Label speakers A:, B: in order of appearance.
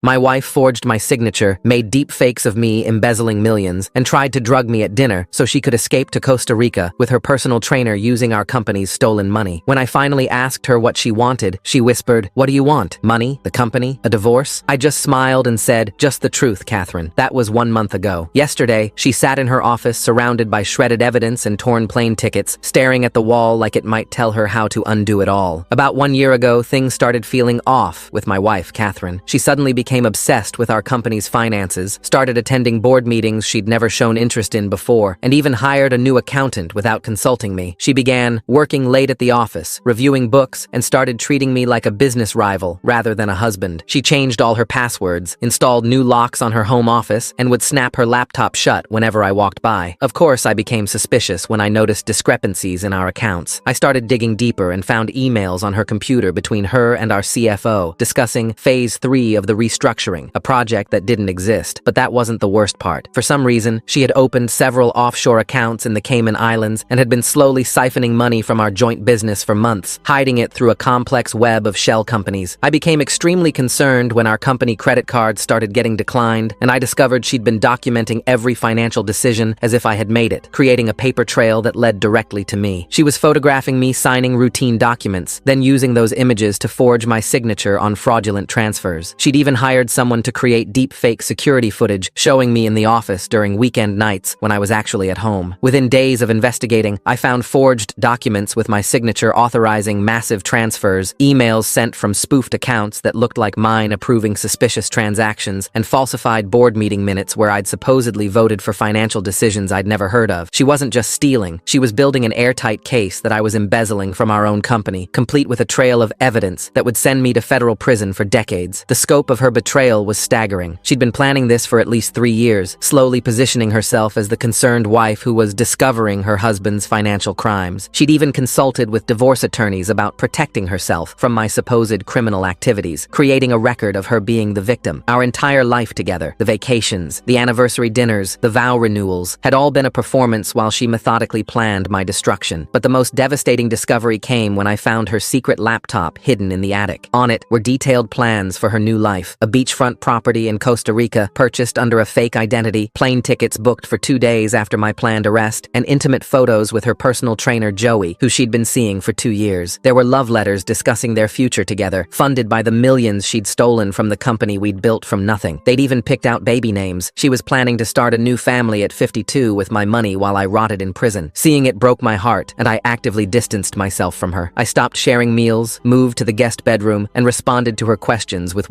A: My wife forged my signature, made deepfakes of me embezzling millions, and tried to drug me at dinner so she could escape to Costa Rica with her personal trainer using our company's stolen money. When I finally asked her what she wanted, she whispered, "What do you want? Money? The company? A divorce?" I just smiled and said, "Just the truth, Catherine." That was 1 month ago. Yesterday, she sat in her office surrounded by shredded evidence and torn plane tickets, staring at the wall like it might tell her how to undo it all. About 1 year ago, things started feeling off with my wife, Catherine. She suddenly became obsessed with our company's finances, started attending board meetings she'd never shown interest in before, and even hired a new accountant without consulting me. She began working late at the office, reviewing books, and started treating me like a business rival rather than a husband. She changed all her passwords, installed new locks on her home office, and would snap her laptop shut whenever I walked by. Of course, I became suspicious when I noticed discrepancies in our accounts. I started digging deeper and found emails on her computer between her and our CFO discussing phase 3 of the restructuring, a project that didn't exist. But that wasn't the worst part. For some reason, she had opened several offshore accounts in the Cayman Islands and had been slowly siphoning money from our joint business for months, hiding it through a complex web of shell companies. I became extremely concerned when our company credit cards started getting declined, and I discovered she'd been documenting every financial decision as if I had made it, creating a paper trail that led directly to me. She was photographing me signing routine documents, then using those images to forge my signature on fraudulent transfers. She'd even hired someone to create deepfake security footage showing me in the office during weekend nights when I was actually at home. Within days of investigating, I found forged documents with my signature authorizing massive transfers, emails sent from spoofed accounts that looked like mine approving suspicious transactions, and falsified board meeting minutes where I'd supposedly voted for financial decisions I'd never heard of. She wasn't just stealing, she was building an airtight case that I was embezzling from our own company, complete with a trail of evidence that would send me to federal prison for decades. The scope of her betrayal was staggering. She'd been planning this for at least 3 years, slowly positioning herself as the concerned wife who was discovering her husband's financial crimes. She'd even consulted with divorce attorneys about protecting herself from my supposed criminal activities, creating a record of her being the victim. Our entire life together, the vacations, the anniversary dinners, the vow renewals, had all been a performance while she methodically planned my destruction. But the most devastating discovery came when I found her secret laptop hidden in the attic. On it were detailed plans for her new life, a beachfront property in Costa Rica purchased under a fake identity, plane tickets booked for 2 days after my planned arrest, and intimate photos with her personal trainer Joey, who she'd been seeing for 2 years. There were love letters discussing their future together, funded by the millions she'd stolen from the company we'd built from nothing. They'd even picked out baby names. She was planning to start a new family at 52 with my money while I rotted in prison. Seeing it broke my heart, and I actively distanced myself from her. I stopped sharing meals, moved to the guest bedroom, and responded to her questions with one